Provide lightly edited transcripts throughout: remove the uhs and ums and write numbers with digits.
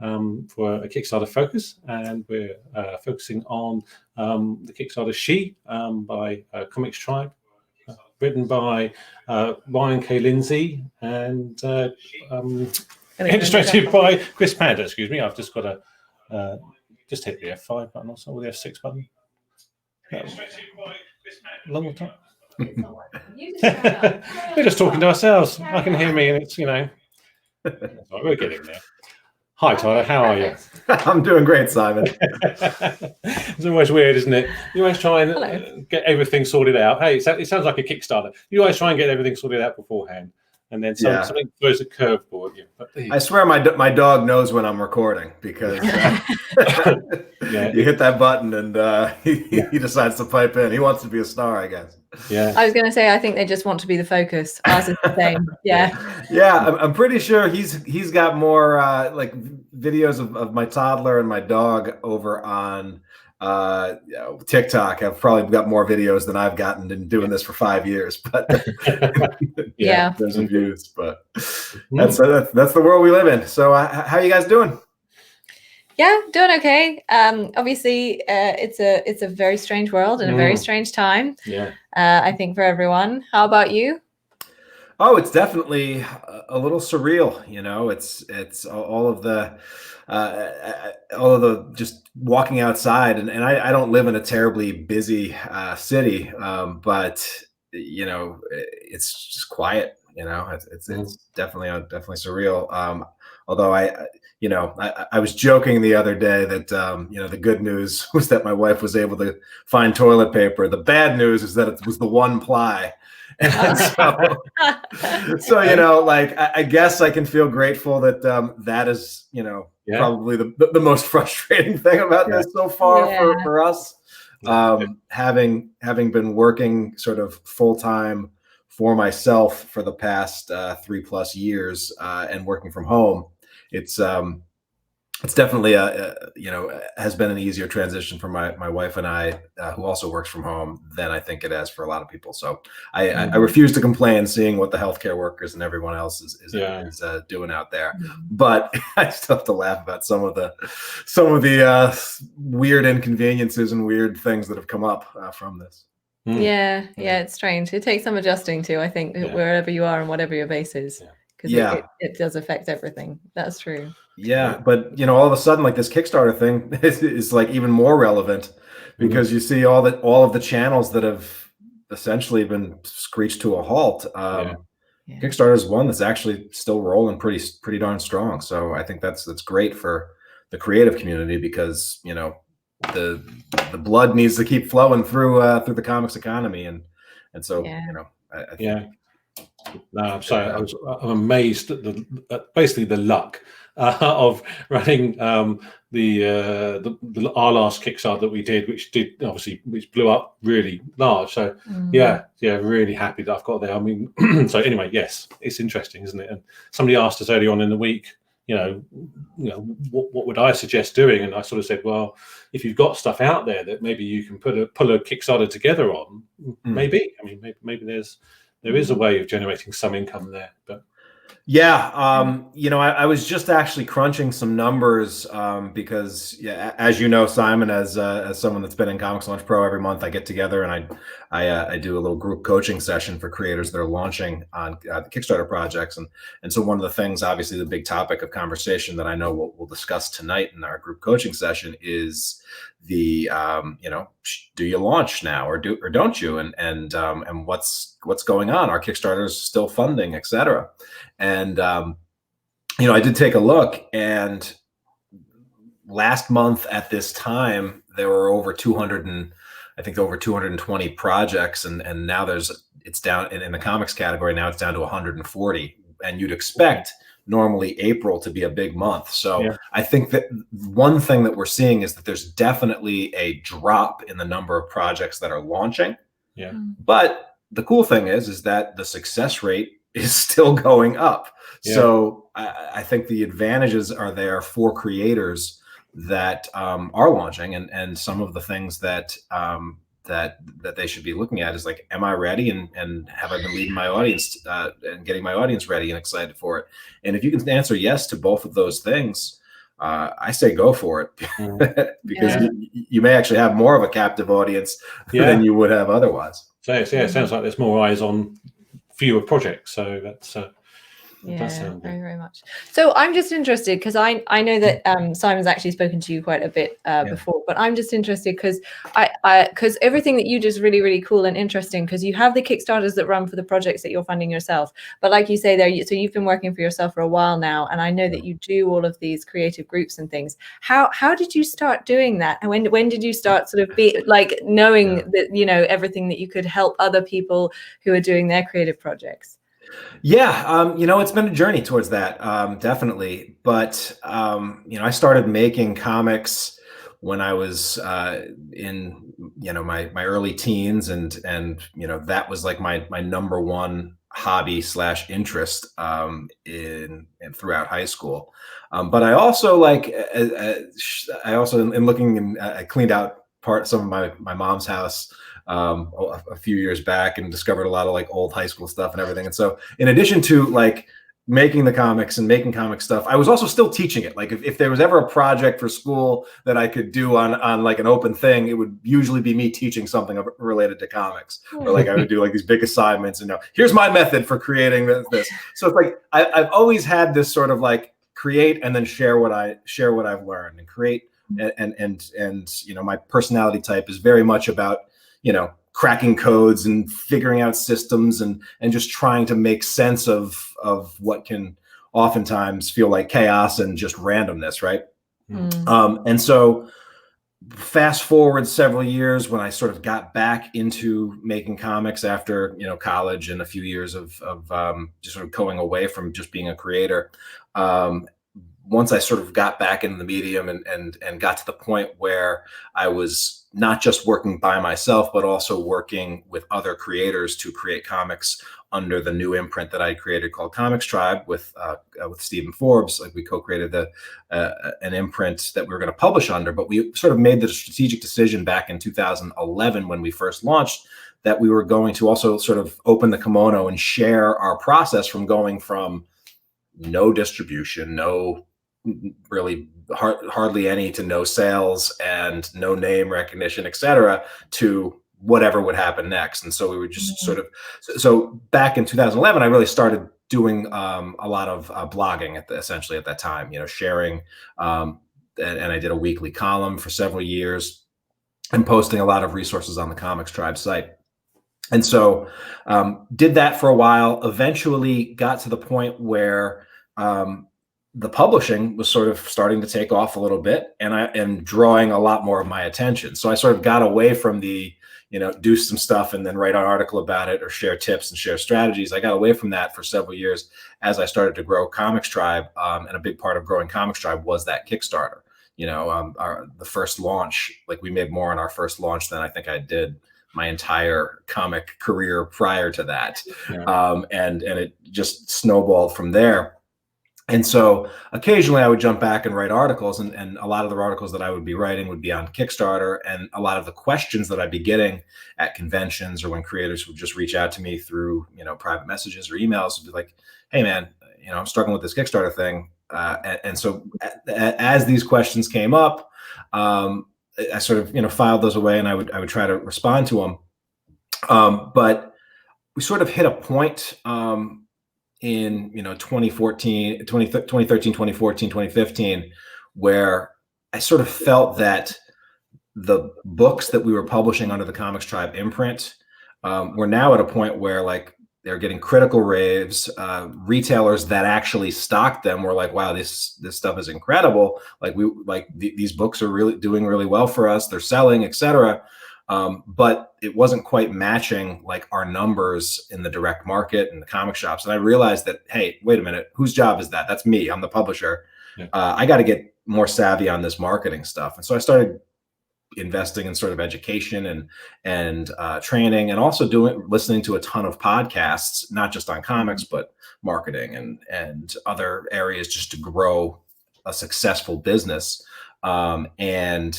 for a Kickstarter focus, and we're focusing on the Kickstarter She by Comics Tribe, written by Ryan K. Lindsay and illustrated by Chris Panda. Excuse me, I've just got to just hit the F5 button also, or the F6 button. Long time. We're just talking to ourselves. I can hear me, and it's we're getting there. Hi, Tyler. How are you? I'm doing great, Simon. It's always weird, isn't it? You always try and get everything sorted out. Hey, it sounds like a Kickstarter. You always try and get everything sorted out beforehand, and then something throws a curveball at you. But I swear my dog knows when I'm recording, because you hit that button and he decides to pipe in. He wants to be a star, I guess. Yeah. I was going to say, I think they just want to be the focus. Ours is the same. Yeah. Yeah, I'm pretty sure he's got more like videos of my toddler and my dog over on TikTok. I've probably got more videos than I've gotten in doing this for 5 years, but there's some views. But that's the world we live in. So how are you guys doing? Yeah, doing okay. Obviously, it's a very strange world and a very strange time. Yeah. I think for everyone. How about you? Oh, it's definitely a little surreal. It's all of the just walking outside, and I don't live in a terribly busy city, but it's just quiet. It's definitely surreal. Although I was joking the other day that the good news was that my wife was able to find toilet paper. The bad news is that it was the one ply. And so I guess I can feel grateful that that is probably the most frustrating thing about this so far for us. Having been working sort of full time for myself for the past 3+ years and working from home, it's definitely has been an easier transition for my wife and I, who also works from home, than I think it has for a lot of people. So I refuse to complain, seeing what the healthcare workers and everyone else is doing out there. But I still have to laugh about some of the weird inconveniences and weird things that have come up from this. Yeah, it's strange. It takes some adjusting to, I think, wherever you are and whatever your base is. Because it does affect everything. That's true. Yeah, but all of a sudden, like, this Kickstarter thing is like even more relevant, because you see all of the channels that have essentially been screeched to a halt. Kickstarter is one that's actually still rolling pretty darn strong. So I think that's great for the creative community, because the blood needs to keep flowing through the comics economy, and so I think. No, I'm sorry. I'm amazed at basically the luck of running our last Kickstarter that we did, which blew up really large. So really happy that I've got there. I mean, so anyway, yes, it's interesting, isn't it? And somebody asked us early on in the week, what would I suggest doing? And I sort of said, well, if you've got stuff out there that maybe you can pull a Kickstarter together on, maybe. I mean, maybe there is a way of generating some income there. But I was just actually crunching some numbers, because as you know, Simon, as someone that's been in Comics Launch Pro every month, I get together and I do a little group coaching session for creators that are launching on the Kickstarter projects, and so one of the things, obviously the big topic of conversation that I know we'll discuss tonight in our group coaching session is the do you launch now or don't you, and what's going on? Our Kickstarter's still funding, etc. And I did take a look, and last month at this time there were over 220 projects, and now it's down in the comics category. Now it's down to 140, and you'd expect normally April to be a big month. So I think that one thing that we're seeing is that there's definitely a drop in the number of projects that are launching. Yeah. But the cool thing is that the success rate is still going up. Yeah. So I think the advantages are there for creators that are launching, and some of the things that they should be looking at is like, am I ready, and have I been leading my audience and getting my audience ready and excited for it? And if you can answer yes to both of those things, I say go for it because you may actually have more of a captive audience than you would have otherwise. So it sounds like there's more eyes on fewer projects. So that's very, very much. So I'm just interested because I know that Simon's actually spoken to you quite a bit before, but I'm just interested because because everything that you do is really, really cool and interesting, because you have the Kickstarters that run for the projects that you're funding yourself. But like you say there, so you've been working for yourself for a while now, and I know that you do all of these creative groups and things. How did you start doing that? And when did you start sort of be like knowing that, you know, everything that you could help other people who are doing their creative projects? Yeah, you know, it's been a journey towards that, definitely. But you know, I started making comics when I was in, you know, my early teens, and you know, that was like my number one hobby / interest in throughout high school. But I also like I also in looking and I cleaned out some of my mom's house a few years back and discovered a lot of like old high school stuff and everything. And so in addition to like making the comics and making comic stuff, I was also still teaching it. Like if there was ever a project for school that I could do on like an open thing, it would usually be me teaching something related to comics, or like I would do like these big assignments and here's my method for creating this. So it's like I've always had this sort of like create and then share what I've learned, and create and you know, my personality type is very much about, you know, cracking codes and figuring out systems and just trying to make sense of what can oftentimes feel like chaos and just randomness, right? And so fast forward several years, when I sort of got back into making comics after, you know, college and a few years of just sort of going away from just being a creator, once I sort of got back into the medium and got to the point where I was not just working by myself, but also working with other creators to create comics under the new imprint that I created called Comics Tribe with Stephen Forbes. Like we co-created an imprint that we were going to publish under, but we sort of made the strategic decision back in 2011 when we first launched that we were going to also sort of open the kimono and share our process from going from no distribution, no really hardly any to no sales and no name recognition, etc., to whatever would happen next. And so we were just sort of, so back in 2011, I really started doing a lot of blogging essentially at that time, you know, sharing, and I did a weekly column for several years and posting a lot of resources on the Comics Tribe site. And so did that for a while, eventually got to the point where the publishing was sort of starting to take off a little bit, and I am drawing a lot more of my attention. So I sort of got away from the, you know, do some stuff and then write an article about it or share tips and share strategies. I got away from that for several years as I started to grow Comics Tribe. And a big part of growing Comics Tribe was that Kickstarter. You know, the first launch, like we made more on our first launch than I think I did my entire comic career prior to that. And it just snowballed from there. And so occasionally I would jump back and write articles, and a lot of the articles that I would be writing would be on Kickstarter. And a lot of the questions that I'd be getting at conventions or when creators would just reach out to me through, you know, private messages or emails would be like, hey man, you know, I'm struggling with this Kickstarter thing. And so as these questions came up, I sort of, you know, filed those away and I would try to respond to them. But we sort of hit a point, in, you know, 2013, 2014, 2015, where I sort of felt that the books that we were publishing under the Comics Tribe imprint were now at a point where like they're getting critical raves. Retailers that actually stocked them were like, wow, this stuff is incredible. Like these books are really doing really well for us. They're selling, etc. But it wasn't quite matching like our numbers in the direct market and the comic shops. And I realized that, hey, wait a minute, whose job is that? That's me. I'm the publisher. I got to get more savvy on this marketing stuff. And so I started investing in sort of education and training, and also listening to a ton of podcasts, not just on comics, but marketing and other areas, just to grow a successful business. And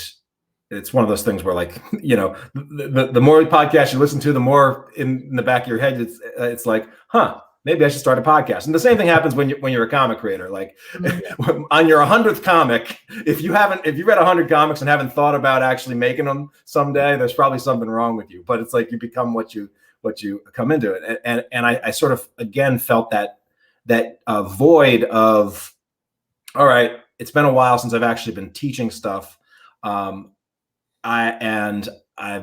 it's one of those things where, like, you know, the more podcasts you listen to, the more in the back of your head, it's like, huh, maybe I should start a podcast. And the same thing happens when you're a comic creator. Like on your 100th comic, if you read 100 comics and haven't thought about actually making them someday, there's probably something wrong with you. But it's like you become what you come into it. And I sort of again felt that void of, all right, it's been a while since I've actually been teaching stuff. I've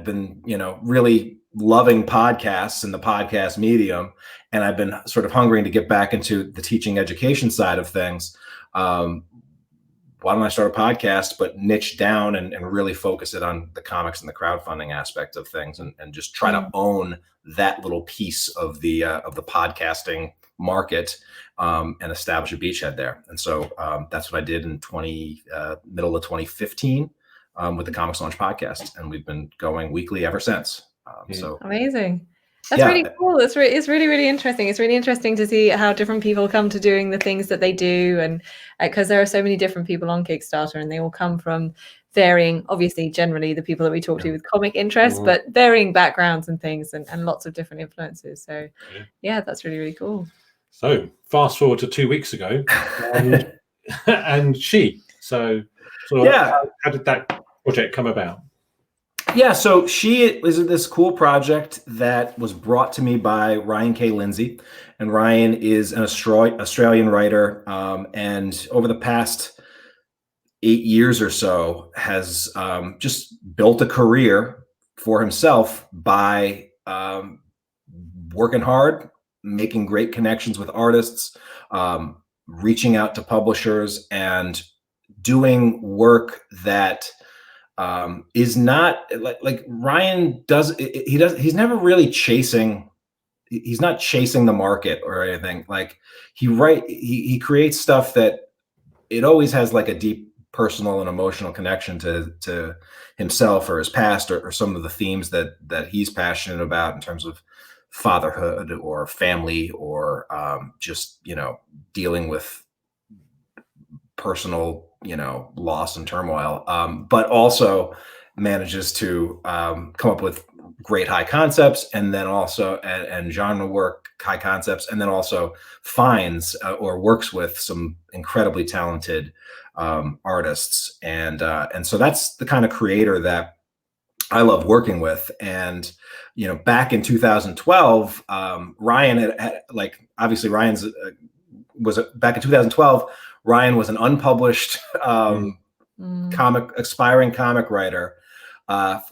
been, really loving podcasts and the podcast medium, and I've been sort of hungering to get back into the teaching education side of things. Why don't I start a podcast, but niche down and really focus it on the comics and the crowdfunding aspect of things, and just try to own that little piece of the podcasting market, and establish a beachhead there. And so that's what I did in middle of 2015 with the Comics Launch podcast, and we've been going weekly ever since. So amazing. That's really cool. It's really, really interesting. It's really interesting to see how different people come to doing the things that they do. And because there are so many different people on Kickstarter, and they all come from varying, obviously, generally the people that we talk to with comic interests, but varying backgrounds and things, and lots of different influences. So yeah, that's really, really cool. So fast forward to 2 weeks ago, and She. So how did that project come about? Yeah, so She is this cool project that was brought to me by Ryan K. Lindsay. And Ryan is an Australian writer, and over the past 8 years or so has just built a career for himself by working hard, making great connections with artists, reaching out to publishers, and doing work that is not like Ryan does. He's never really chasing. He's not chasing the market or anything. Like he creates stuff that it always has like a deep personal and emotional connection to himself or his past, or some of the themes that he's passionate about in terms of fatherhood or family, or just dealing with personal loss and turmoil, but also manages to come up with great high concepts, and then also and genre work high concepts, and then also finds or works with some incredibly talented artists, and so that's the kind of creator that I love working with. And back in 2012, Ryan had obviously Ryan's was back in 2012. Ryan was an unpublished aspiring comic writer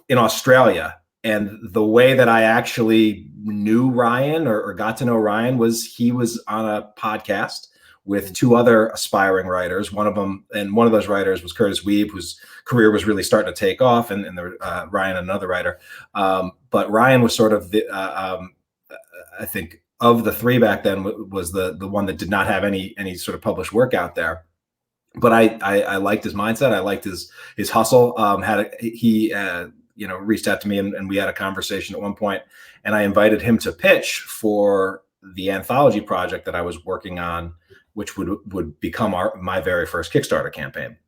in Australia. And the way that I actually knew Ryan or got to know Ryan was he was on a podcast with two other aspiring writers. One of those writers was Curtis Weeb, whose career was really starting to take off, and Ryan, another writer. But Ryan was sort of I think, of the three back then, was the one that did not have any sort of published work out there. But I liked his mindset. I liked his hustle. He reached out to me, and we had a conversation at one point, and I invited him to pitch for the anthology project that I was working on, which would become my very first Kickstarter campaign.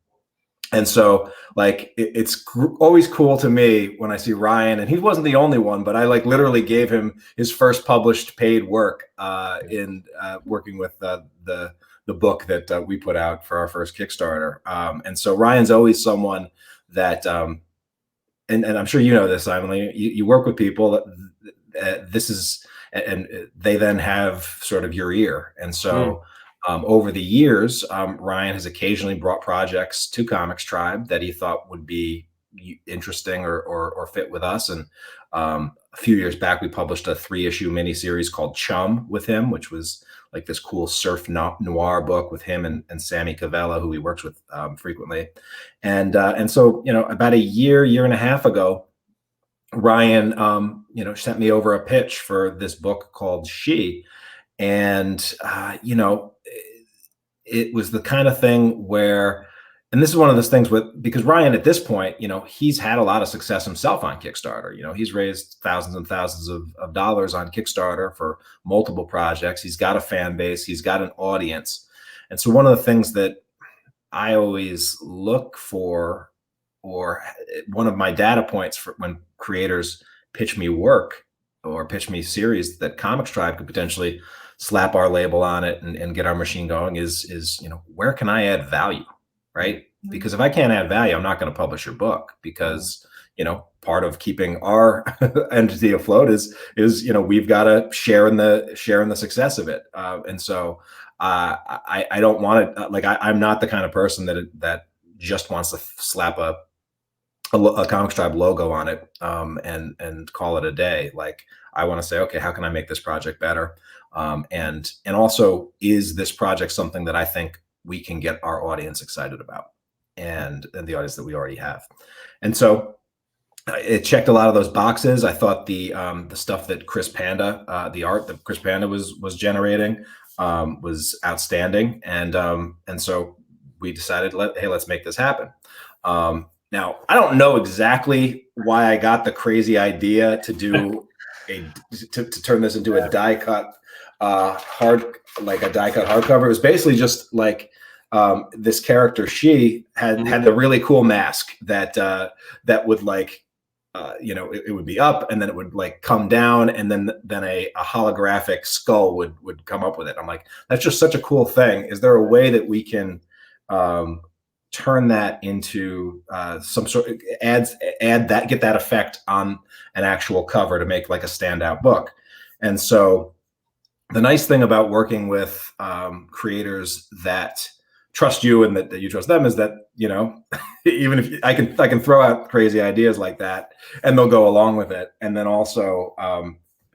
And so it's always cool to me when I see Ryan, and he wasn't the only one, but I literally gave him his first published paid work in working with the book that we put out for our first Kickstarter. And so Ryan's always someone that, and I'm sure you know this, Simon, you work with people that and they then have sort of your ear. And so over the years, Ryan has occasionally brought projects to Comics Tribe that he thought would be interesting or fit with us. And a few years back, we published a 3-issue miniseries called Chum with him, which was like this cool surf noir book with him and Sammy Cavella, who he works with frequently. And so, about a year and a half ago, Ryan, sent me over a pitch for this book called She. And, it was the kind of thing where, and this is one of those things because Ryan at this point, he's had a lot of success himself on Kickstarter. He's raised thousands and thousands of dollars on Kickstarter for multiple projects. He's got a fan base. He's got an audience. And so one of the things that I always look for, or one of my data points for when creators pitch me work or pitch me series that Comics Tribe could potentially slap our label on it and get our machine going is, you know, where can I add value, right? Because if I can't add value, I'm not going to publish your book, because, you know, part of keeping our entity afloat is, you know, we've got to share in the success of it. And so I don't want to, like, I'm not the kind of person that just wants to slap a Comics Tribe logo on it and call it a day. Like, I want to say, okay, how can I make this project better? And also, is this project something that I think we can get our audience excited about, and the audience that we already have? And so it checked a lot of those boxes. I thought the stuff that Chris Panda, the art that Chris Panda was generating was outstanding. And so we decided, hey, let's make this happen. Now, I don't know exactly why I got the crazy idea to do to turn this into a die cut hardcover. It was basically just like this character, she had the really cool mask that would, like, you know, it would be up and then it would, like, come down, and then a holographic skull would come up with it. I'm like, that's just such a cool thing. Is there a way that we can turn that into some sort of get that effect on an actual cover to make, like, a standout book? And so the nice thing about working with creators that trust you and that you trust them is that, you know, even if I can throw out crazy ideas like that and they'll go along with it. And then also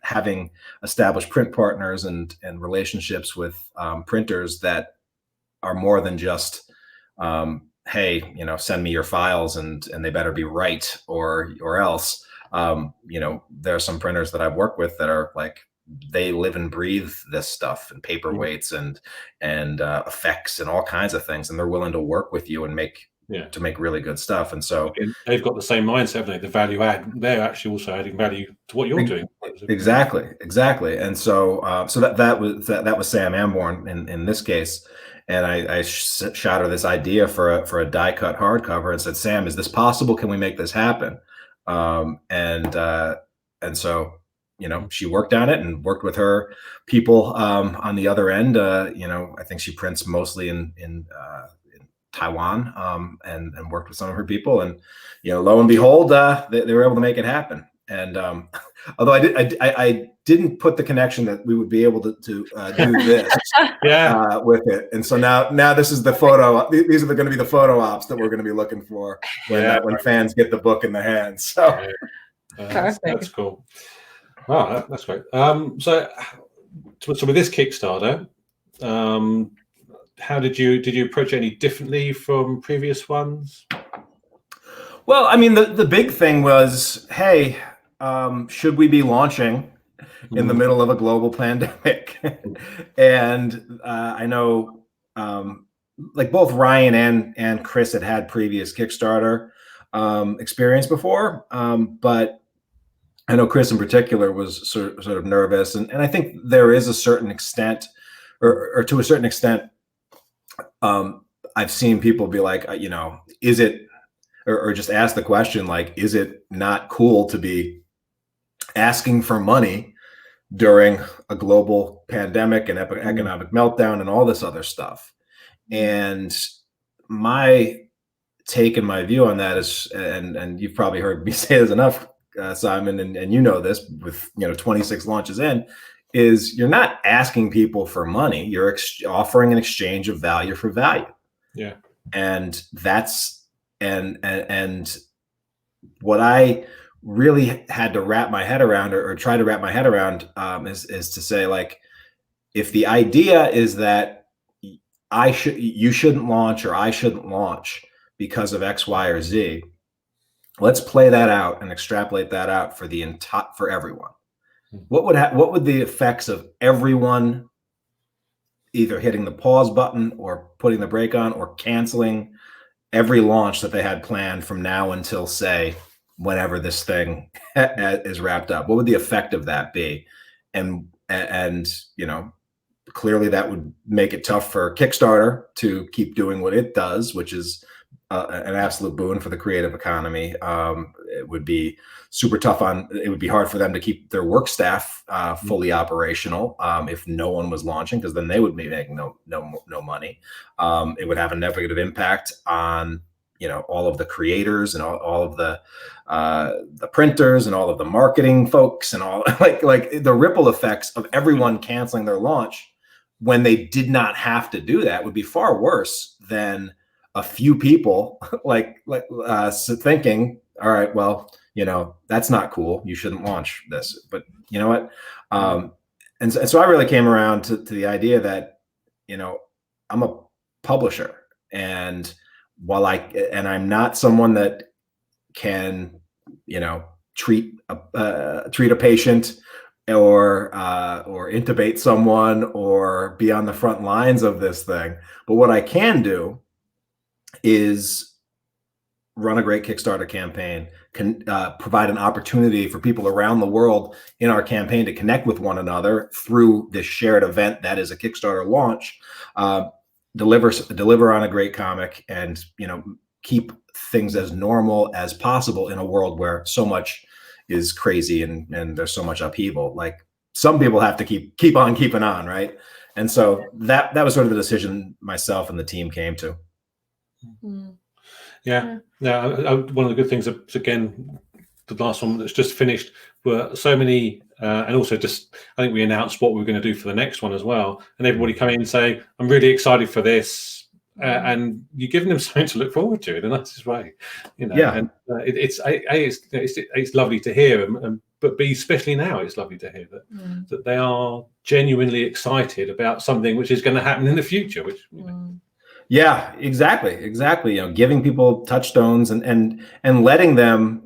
having established print partners and relationships with printers that are more than just, hey, you know, send me your files and they better be right or else. You know, there are some printers that I've worked with that are like, they live and breathe this stuff and paperweights and effects and all kinds of things, and they're willing to work with you and make really good stuff. And so they've got the same mindset, haven't they? The value add. They're actually also adding value to what you're doing. Exactly. And so that was Sam Amborn in this case. And I shot her this idea for a die cut hardcover and said, Sam, is this possible? Can we make this happen? And so, you know, she worked on it and worked with her people on the other end. You know, I think she prints mostly in Taiwan, and worked with some of her people. And, you know, lo and behold, they were able to make it happen. And although I didn't put the connection that we would be able to do this with it. And so now this is the photo. These are going to be the photo ops that we're going to be looking for when fans get the book in their hands. So that's cool. Oh, that's great. So with this Kickstarter, how did you approach it any differently from previous ones? Well, I mean, the big thing was, hey, should we be launching in the middle of a global pandemic? And I know, like, both Ryan and Chris had previous Kickstarter experience before, but I know Chris in particular was sort of nervous, and I think there is a certain extent, or to a certain extent, I've seen people be like, you know, is it, or just ask the question, like, is it not cool to be asking for money during a global pandemic and economic meltdown and all this other stuff? And my take and my view on that is, and you've probably heard me say this enough, Simon, and you know this, with, you know, 26 launches in, is you're not asking people for money. You're offering an exchange of value for value. Yeah. And that's, and what I really had to wrap my head around, or try to wrap my head around, is to say, like, if the idea is that you shouldn't launch, or I shouldn't launch because of X, Y, or Z, let's play that out and extrapolate that out for everyone. What would the effects of everyone either hitting the pause button or putting the brake on or canceling every launch that they had planned from now until, say, whenever this thing is wrapped up? What would the effect of that be? And you know, clearly that would make it tough for Kickstarter to keep doing what it does, which is an absolute boon for the creative economy. It would be super tough it would be hard for them to keep their work staff fully operational if no one was launching, because then they would be making no money. It would have a negative impact on all of the creators and all of the printers and all of the marketing folks and all like the ripple effects of everyone canceling their launch when they did not have to do that would be far worse than a few people thinking, all right, well, that's not cool. You shouldn't launch this. But you know what? And so I really came around to the idea that, I'm a publisher, and while I'm not someone that can, treat a patient or intubate someone or be on the front lines of this thing, but what I can do is run a great Kickstarter campaign, can provide an opportunity for people around the world in our campaign to connect with one another through this shared event that is a Kickstarter launch, deliver on a great comic, and keep things as normal as possible in a world where so much is crazy and there's so much upheaval. Like, some people have to keep on keeping on, right? And so that was sort of the decision myself and the team came to. Yeah. One of the good things, again, the last one that's just finished, were so many, and also just, I think we announced what we were going to do for the next one as well, and everybody come in and say, I'm really excited for this, and you're giving them something to look forward to in the nicest way, Yeah. And it's lovely to hear, but B, especially now, it's lovely to hear that they are genuinely excited about something which is going to happen in the future, which Yeah, exactly. Giving people touchstones and letting them,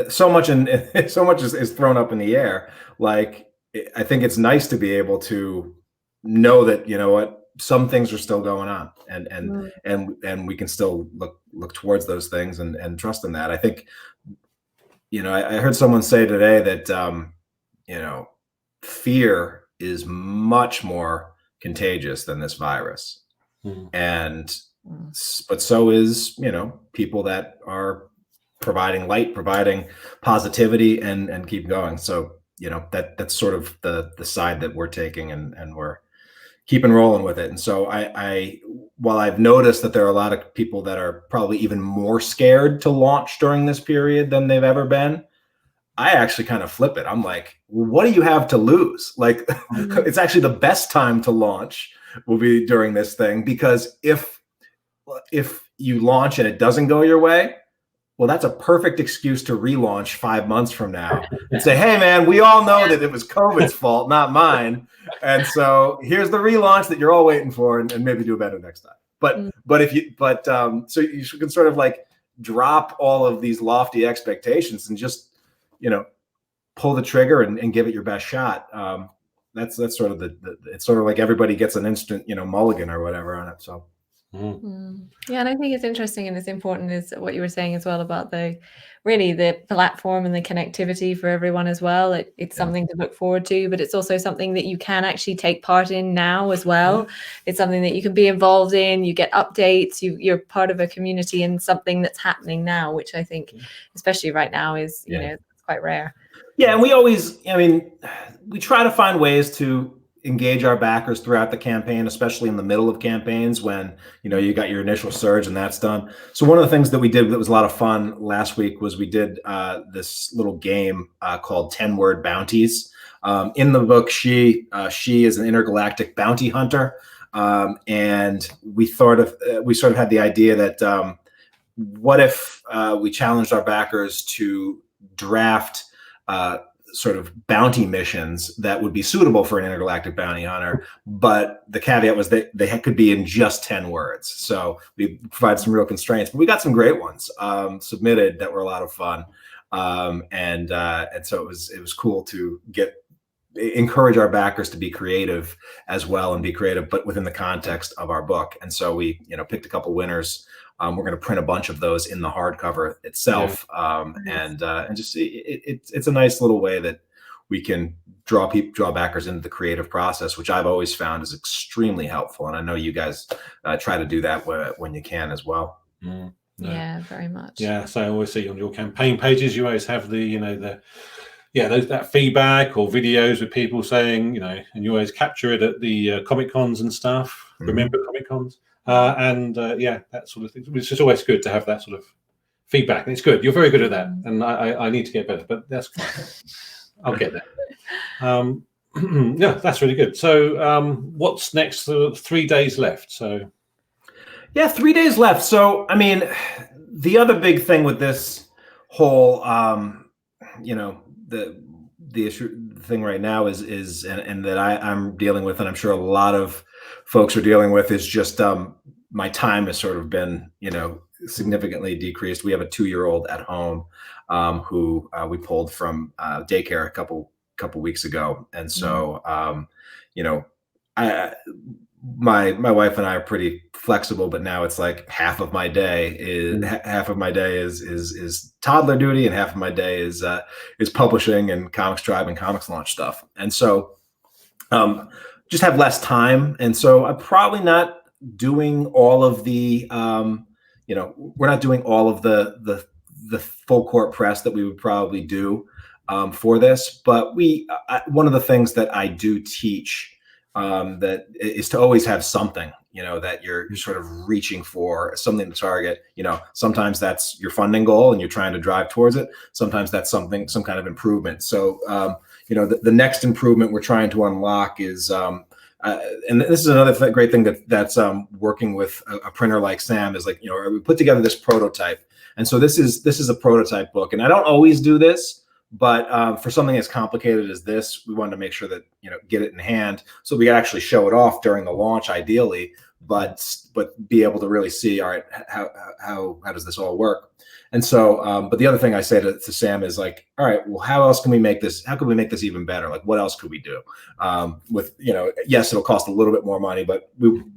so much is thrown up in the air. Like, I think it's nice to be able to know that, some things are still going on, and we can still look towards those things and trust in that. I think, I heard someone say today that, fear is much more contagious than this virus. But so is, people that are providing light, providing positivity, and keep going. So, that's sort of the side that we're taking, and we're keeping rolling with it. And so while I've noticed that there are a lot of people that are probably even more scared to launch during this period than they've ever been, I actually kind of flip it. I'm like, well, what do you have to lose? Like, it's actually the best time to launch will be during this thing, because if you launch and it doesn't go your way, well, that's a perfect excuse to relaunch 5 months from now and say, hey man, we all know that it was COVID's fault, not mine. And so here's the relaunch that you're all waiting for, and maybe do better next time. So you can sort of like drop all of these lofty expectations and just, pull the trigger and give it your best shot. That's sort of it's sort of like everybody gets an instant, mulligan or whatever on it. So. Yeah, and I think it's interesting and it's important is what you were saying as well about the platform and the connectivity for everyone as well. It's something to look forward to, but it's also something that you can actually take part in now as well. It's something that you can be involved in. You get updates. You're part of a community and something that's happening now, which I think, especially right now, is it's quite rare. Yeah, and we try to find ways to engage our backers throughout the campaign, especially in the middle of campaigns when you got your initial surge and that's done. So one of the things that we did that was a lot of fun last week was we did this little game called 10-word bounties. In the book, she is an intergalactic bounty hunter, and we sort of had the idea that what if we challenged our backers to draft sort of bounty missions that would be suitable for an intergalactic bounty hunter, but the caveat was that they could be in just 10 words. So we provide some real constraints, but we got some great ones submitted that were a lot of fun, and so it was cool to encourage our backers to be creative as well, and be creative, but within the context of our book. And so we picked a couple winners. We're going to print a bunch of those in the hardcover itself, and just it's a nice little way that we can draw backers into the creative process, which I've always found is extremely helpful. And I know you guys try to do that when you can as well. No. Yeah, very much. Yeah, so I always see on your campaign pages, you always have the, that feedback or videos with people saying, and you always capture it at the Comic Cons and stuff. Remember Comic Cons, that sort of thing. It's just always good to have that sort of feedback, and it's good. You're very good at that, and I need to get better, but that's fine. I'll get there. Yeah, that's really good. So, what's next? 3 days left. So, yeah, 3 days left. So, I mean, the other big thing with this whole, the issue thing right now is and that I'm dealing with, and I'm sure a lot of folks are dealing with, is just my time has sort of been, significantly decreased. We have a 2-year-old at home who we pulled from daycare a couple weeks ago, and so my wife and I are pretty flexible, but now it's like half of my day is toddler duty, and half of my day is publishing and Comics Tribe and Comics Launch stuff. And so just have less time. And so I'm probably not doing all of the we're not doing all of the full court press that we would probably do for this. But one of the things that I do teach that is to always have something, that you're sort of reaching for, something to target. Sometimes that's your funding goal and you're trying to drive towards it. Sometimes that's some kind of improvement. So, the next improvement we're trying to unlock is, and this is another great thing that's working with a printer like Sam, is like, we put together this prototype. And so this is a prototype book, and I don't always do this, but for something as complicated as this, we wanted to make sure that, get it in hand so we could actually show it off during the launch, ideally, but be able to really see, all right, how does this all work? And so, but the other thing I say to Sam is like, all right, well, how else can we make this? How can we make this even better? Like, what else could we do? Yes, it'll cost a little bit more money, but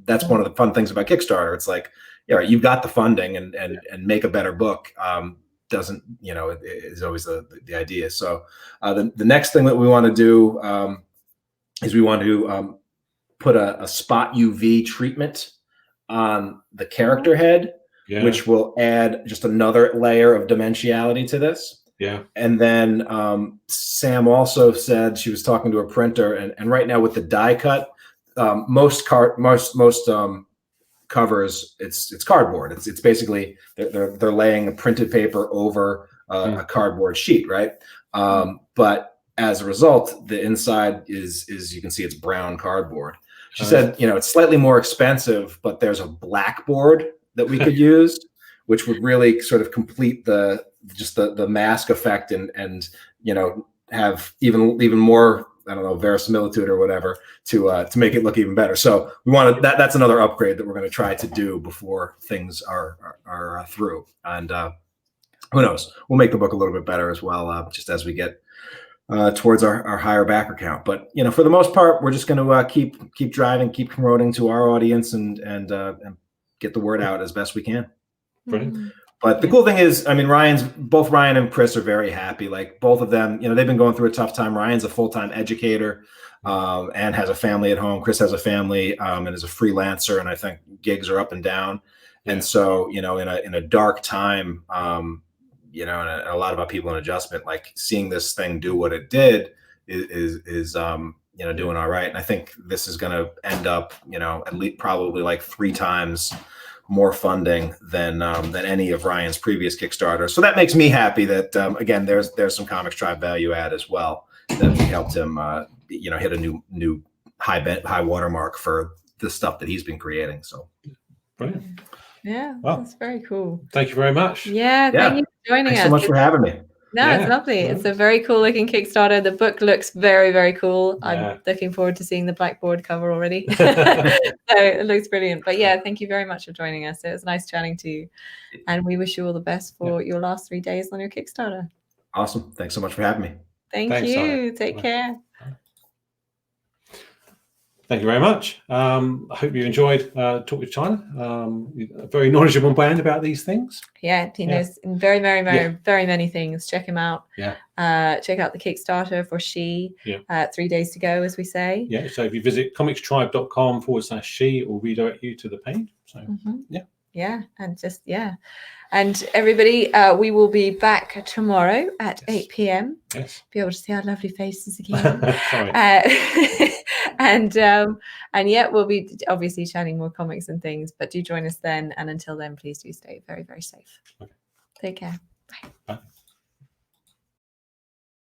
that's one of the fun things about Kickstarter. It's like, you've got the funding, and make a better book. Doesn't, is always the idea. So the next thing that we want to do is we want to put a spot UV treatment on the character head, which will add just another layer of dimensionality to this. Yeah. And then Sam also said she was talking to a printer, and right now with the die cut, most covers, it's cardboard. It's basically they're laying a printed paper over a cardboard sheet, right? But as a result, the inside is you can see it's brown cardboard. She said, it's slightly more expensive, but there's a blackboard that we could use, which would really sort of complete the mask effect and have even more, I don't know, verisimilitude or whatever to make it look even better. So we wanted that's another upgrade that we're going to try to do before things are through. And who knows, we'll make the book a little bit better as well, just as we get towards our higher backer count. But for the most part, we're just going to keep driving, keep promoting to our audience, and get the word out as best we can. Brilliant. But the cool thing is, I mean, both Ryan and Chris are very happy. Like, both of them, they've been going through a tough time. Ryan's a full-time educator and has a family at home. Chris has a family and is a freelancer, and I think gigs are up and down. And so, in a dark time, and a lot about people in adjustment, like, seeing this thing do what it did is doing all right. And I think this is going to end up, at least probably like 3 times more funding than any of Ryan's previous Kickstarter. So that makes me happy that again, there's some Comics Tribe value add as well, that we helped him hit a new high watermark for the stuff that he's been creating. So brilliant. Yeah, that's very cool. Thank you very much. Yeah, thank you for joining us. Thanks so much for having me. No, it's lovely. It's a very cool looking Kickstarter. The book looks very, very cool. I'm looking forward to seeing the blackboard cover already. So it looks brilliant. But yeah, thank you very much for joining us. It was nice chatting to you. And we wish you all the best for your last 3 days on your Kickstarter. Awesome. Thanks so much for having me. Thanks, you. Take care. Thank you very much. I hope you enjoyed Talk with China. A very knowledgeable man about these things. Yeah, he knows very, very, very, very many things. Check him out. Yeah. Check out the Kickstarter for She. 3 days to go, as we say. Yeah. So if you visit comicstribe.com/she, it will redirect you to the page. So yeah. yeah, and just and everybody, we will be back tomorrow at 8 p.m. Yes. Be able to see our lovely faces again. Sorry. And yeah, we'll be obviously chatting more comics and things, but do join us then. And until then, please do stay very, very safe. Okay. Take care.